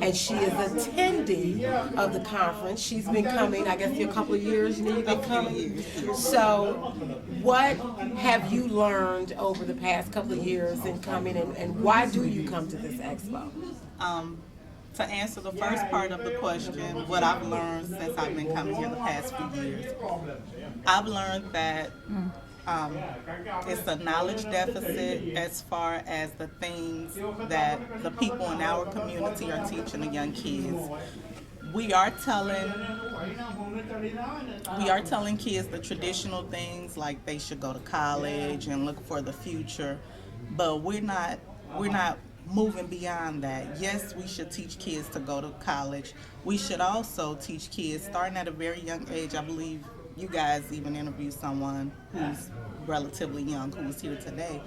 and she is attendee of the conference. She's been coming, I guess, for a couple of years. You've been coming. So, what have you learned over the past couple of years in coming, and why do you come to this expo? To answer the first part of the question, what I've learned since I've been coming here the past few years, I've learned that it's a knowledge deficit as far as the things that the people in our community are teaching the young kids. We are telling kids the traditional things like they should go to college and look for the future, but we're not moving beyond that. Yes, we should teach kids to go to college. We should also teach kids starting at a very young age. I believe you guys even interviewed someone who's relatively young who was here today.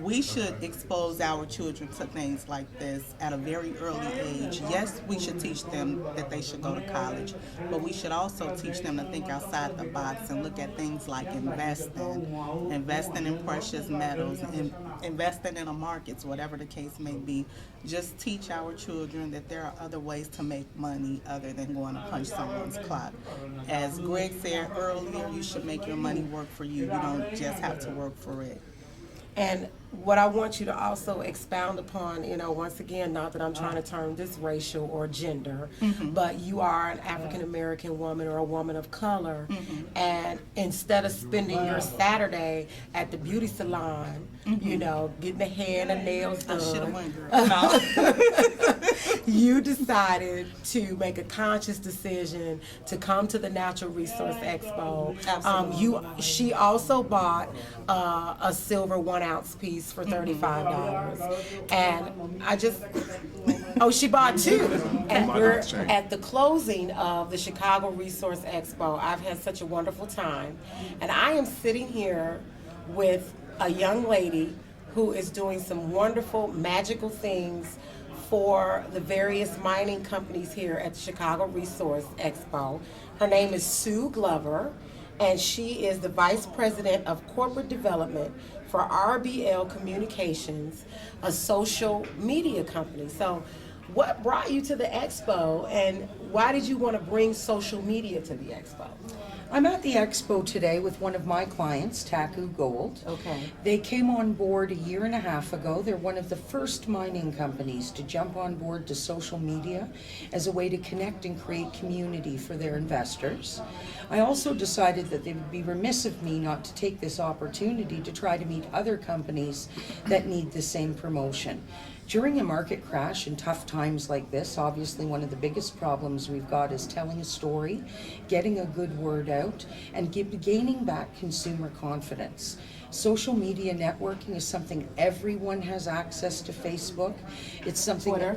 We should expose our children to things like this at a very early age. Yes, we should teach them that they should go to college, but we should also teach them to think outside the box and look at things like investing in precious metals, and investing in the markets, whatever the case may be. Just teach our children that there are other ways to make money other than going to punch someone's clock. As Greg said earlier, you should make your money work for you. You don't just have to work for it. And what I want you to also expound upon, once again, not that I'm trying to term this racial or gender, but you are an African American woman or a woman of color, and instead of spending your Saturday at the beauty salon, getting the hair and the nails done, you decided to make a conscious decision to come to the Natural Resource Expo. She also bought a silver 1-ounce piece for $35, and she bought two. And we're at the closing of the Chicago Resource Expo. I've had such a wonderful time, and I am sitting here with a young lady who is doing some wonderful, magical things for the various mining companies here at the Chicago Resource Expo. Her name is Sue Glover, and she is the Vice President of Corporate Development for RBL Communications, a social media company. So what brought you to the Expo, and why did you want to bring social media to the Expo? I'm at the Expo today with one of my clients, Taku Gold. Okay. They came on board a year and a half ago. They're one of the first mining companies to jump on board to social media as a way to connect and create community for their investors. I also decided that it would be remiss of me not to take this opportunity to try to meet other companies that need the same promotion. During a market crash and tough times like this, obviously one of the biggest problems we've got is telling a story, getting a good word out, and gaining back consumer confidence. Social media networking is something everyone has access to. Facebook. It's something Twitter.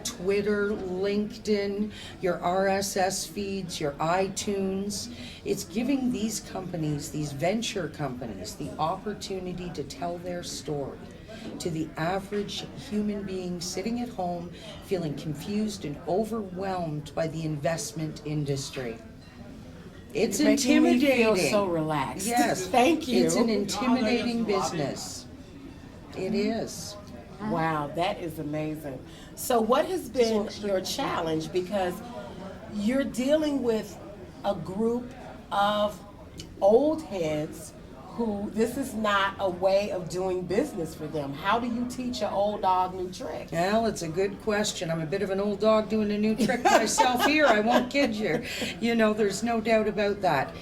Twitter, LinkedIn, your RSS feeds, your iTunes. It's giving these companies, these venture companies, the opportunity to tell their story to the average human being sitting at home feeling confused and overwhelmed by the investment industry. It's intimidating. Making me feel so relaxed. Yes. Thank you. It's an intimidating business. It is. Wow, that is amazing. So what has been your challenge? Because you're dealing with a group of old heads who, this is not a way of doing business for them. How do you teach an old dog new tricks? Well, it's a good question. I'm a bit of an old dog doing a new trick myself here. I won't kid you. There's no doubt about that.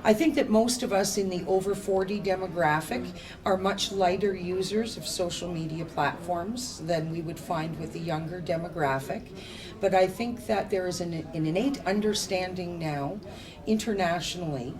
I think that most of us in the over 40 demographic are much lighter users of social media platforms than we would find with the younger demographic. But I think that there is an innate understanding now internationally.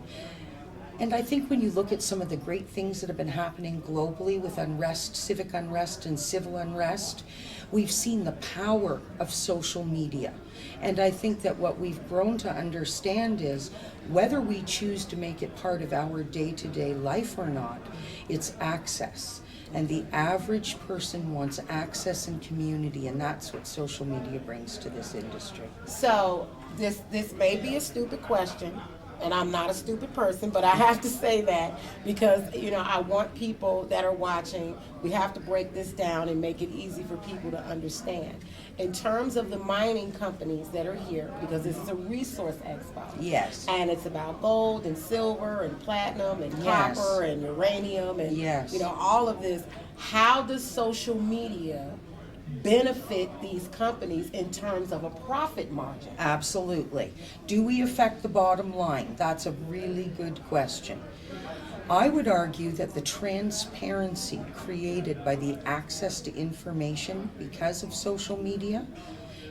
And I think when you look at some of the great things that have been happening globally with unrest, civic unrest and civil unrest, we've seen the power of social media. And I think that what we've grown to understand is whether we choose to make it part of our day-to-day life or not, it's access. And the average person wants access and community, and that's what social media brings to this industry. So this may be a stupid question, and I'm not a stupid person, but I have to say that because, I want people that are watching, we have to break this down and make it easy for people to understand. In terms of the mining companies that are here, because this is a resource expo. Yes. And it's about gold and silver and platinum and Yes. copper and uranium and, Yes. all of this. How does social media benefit these companies in terms of a profit margin? Absolutely. Do we affect the bottom line? That's a really good question. I would argue that the transparency created by the access to information because of social media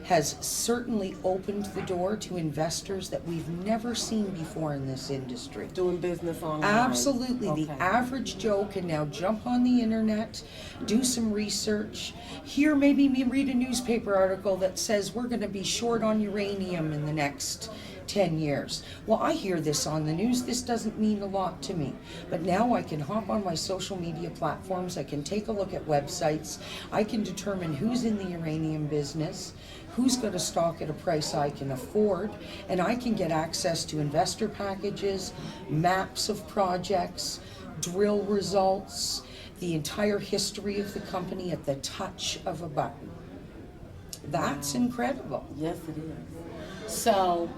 has certainly opened the door to investors that we've never seen before in this industry. Doing business online. Absolutely. Okay. The average Joe can now jump on the internet, do some research, here maybe read a newspaper article that says we're going to be short on uranium in the next 10 years. Well, I hear this on the news. This doesn't mean a lot to me. But now I can hop on my social media platforms. I can take a look at websites. I can determine who's in the uranium business, who's going to stock at a price I can afford, and I can get access to investor packages, maps of projects, drill results, the entire history of the company at the touch of a button. That's incredible. Yes, it is. So,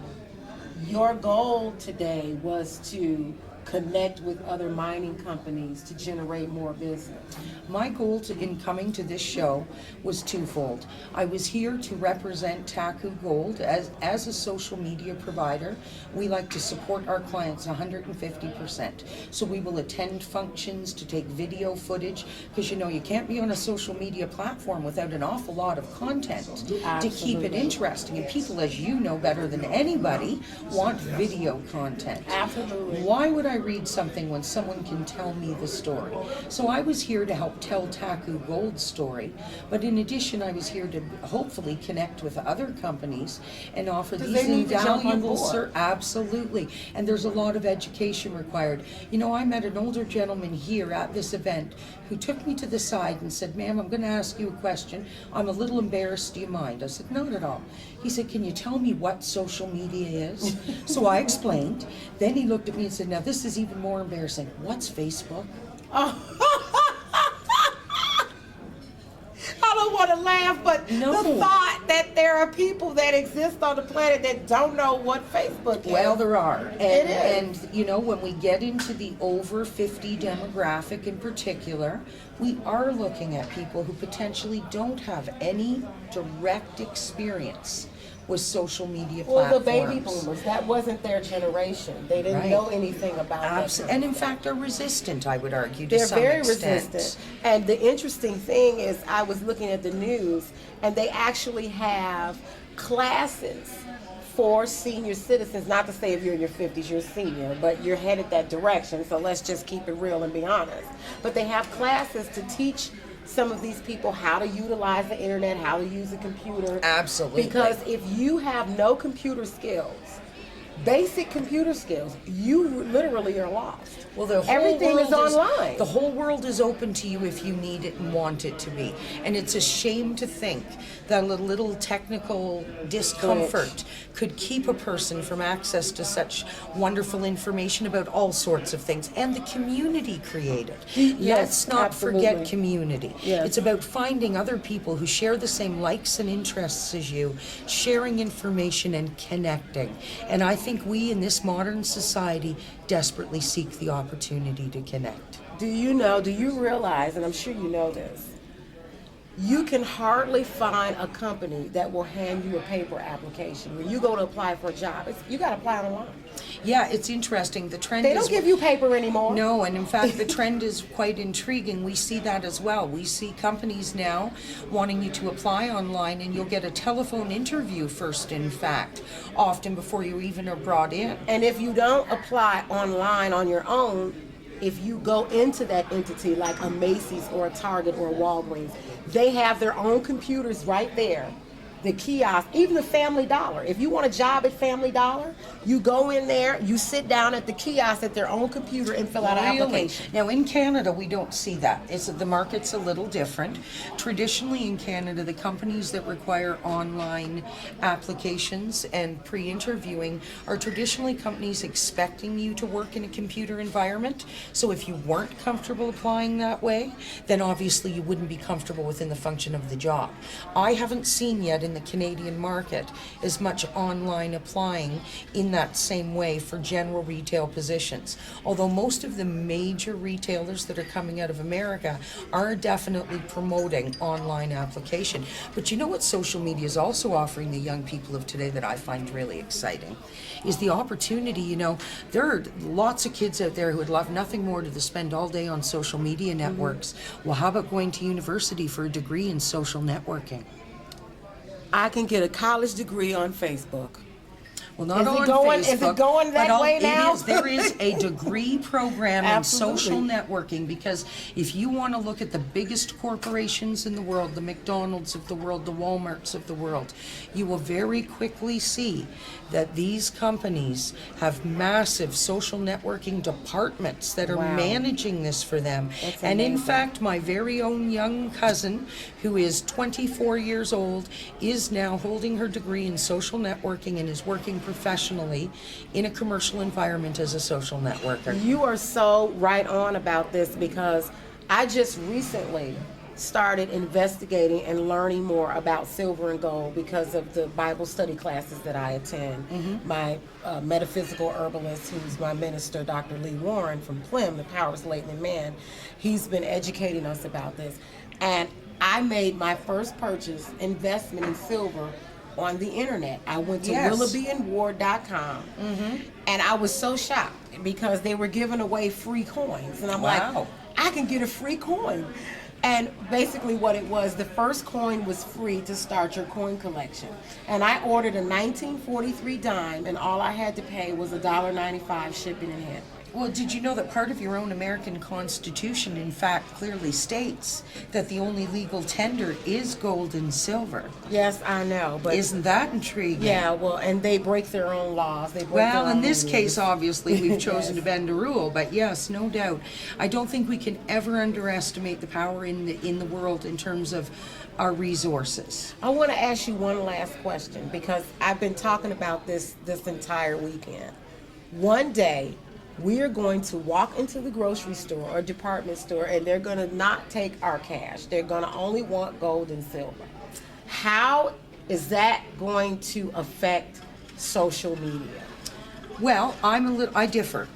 your goal today was to connect with other mining companies to generate more business. My goal in coming to this show was twofold. I was here to represent Taku Gold as a social media provider. We like to support our clients 150%. So we will attend functions to take video footage because you can't be on a social media platform without an awful lot of content to keep it interesting. And people, as you know better than anybody, want video content. Absolutely. Why would I read something when someone can tell me the story? So I was here to help tell Taku Gold's story, but in addition I was here to hopefully connect with other companies and offer these they need to jump on invaluable board. Absolutely. And there's a lot of education required. I met an older gentleman here at this event who took me to the side and said, "Ma'am, I'm going to ask you a question. I'm a little embarrassed. Do you mind?" I said, "Not at all." He said, "Can you tell me what social media is?" So I explained. Then he looked at me and said, "Now this is even more embarrassing. What's Facebook?" I don't want to laugh, but No. the thought that there are people that exist on the planet that don't know what Facebook is. Well, there are. It And is. when we get into the over 50 demographic in particular, we are looking at people who potentially don't have any direct experience with social media Well, platforms. the baby boomers, that wasn't their generation. They didn't Right. know anything about that. And in fact, are resistant, I would argue, to They're some very extent. resistant. And the interesting thing is, I was looking at the news, and they actually have classes for senior citizens. Not to say if you're in your 50s, you're a senior, but you're headed that direction. So let's just keep it real and be honest. But they have classes to teach some of these people how to utilize the internet, how to use a computer. Absolutely. Because if you have no computer skills, basic computer skills, you literally are lost. Well, the whole everything is world online. The whole world is open to you if you need it and want it to be. And it's a shame to think that a little technical discomfort could keep a person from access to such wonderful information about all sorts of things and the community created. Let's not forget absolutely. community. Yes. It's about finding other people who share the same likes and interests as you, sharing information and connecting. And I think we in this modern society desperately seek the opportunity to connect. Do you realize, and I'm sure you know this, you can hardly find a company that will hand you a paper application. When you go to apply for a job, you got to apply online. Yeah, it's interesting. The trend They is don't give you paper anymore. No, and in fact, the trend is quite intriguing. We see that as well. We see companies now wanting you to apply online, and you'll get a telephone interview first, in fact, often before you even are brought in. And if you don't apply online on your own, if you go into that entity like a Macy's or a Target or a Walgreens, they have their own computers right there the kiosk, even the Family Dollar. If you want a job at Family Dollar, you go in there, you sit down at the kiosk at their own computer and fill out an Really? application. Now in Canada, we don't see that. The market's a little different. Traditionally in Canada, the companies that require online applications and pre-interviewing are traditionally companies expecting you to work in a computer environment. So if you weren't comfortable applying that way, then obviously you wouldn't be comfortable within the function of the job. I haven't seen yet in the Canadian market as much online applying in that same way for general retail positions. Although most of the major retailers that are coming out of America are definitely promoting online application. But you know what social media is also offering the young people of today that I find really exciting is the opportunity, there are lots of kids out there who would love nothing more to spend all day on social media networks. Well, how about going to university for a degree in social networking? I can get a college degree on Facebook. Well, not Is it on going- Facebook. is it going that but way now? There is a degree program in Absolutely. social networking, because if you want to look at the biggest corporations in the world, the McDonald's of the world, the Walmarts of the world, you will very quickly see that these companies have massive social networking departments that are Wow. managing this for them. That's And in amazing. fact, my very own young cousin, who is 24 years old, is now holding her degree in social networking and is working professionally in a commercial environment as a social networker. You are so right on about this, because I just recently started investigating and learning more about silver and gold because of the Bible study classes that I attend. My metaphysical herbalist, who's my minister, Dr. Lee Warren from Plym, The Power is Latent in Man, he's been educating us about this. And I made my first purchase investment in silver on the internet. I went to Yes. willoughbyandward.com, and I was so shocked because they were giving away free coins. And I'm Wow. like, I can get a free coin. And basically what it was, the first coin was free to start your coin collection. And I ordered a 1943 dime, and all I had to pay was $1.95 shipping and handling. Well, did you know that part of your own American Constitution, in fact, clearly states that the only legal tender is gold and silver? Yes, I know, but Isn't that intriguing? yeah, well, and they break their own laws. They break Well, their in own this rules. case, obviously, we've chosen Yes. to bend a rule, but yes, no doubt. I don't think we can ever underestimate the power in the world in terms of our resources. I want to ask you one last question, because I've been talking about this entire weekend. One day, we are going to walk into the grocery store or department store, and they're going to not take our cash. They're going to only want gold and silver. How is that going to affect social media? Well, I differ.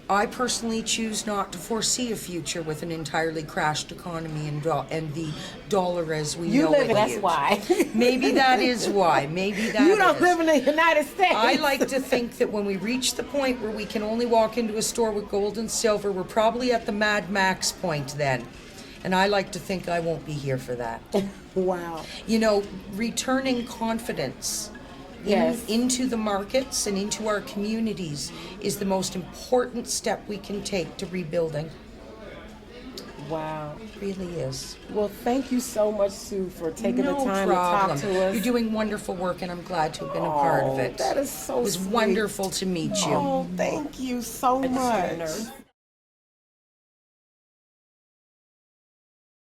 I personally choose not to foresee a future with an entirely crashed economy and the dollar as we You know live it. in, that's why. Maybe that is why. Maybe that You don't is. live in the United States. I like to think that when we reach the point where we can only walk into a store with gold and silver, we're probably at the Mad Max point then. And I like to think I won't be here for that. Wow. Returning confidence Yes. into the markets and into our communities is the most important step we can take to rebuilding. Wow. It really is. Well, thank you so much, Sue, for taking No the time problem. to talk to us. You're doing wonderful work, and I'm glad to have been a part of it. That is so It was sweet. wonderful to meet you. Oh, thank you so much. Nurse.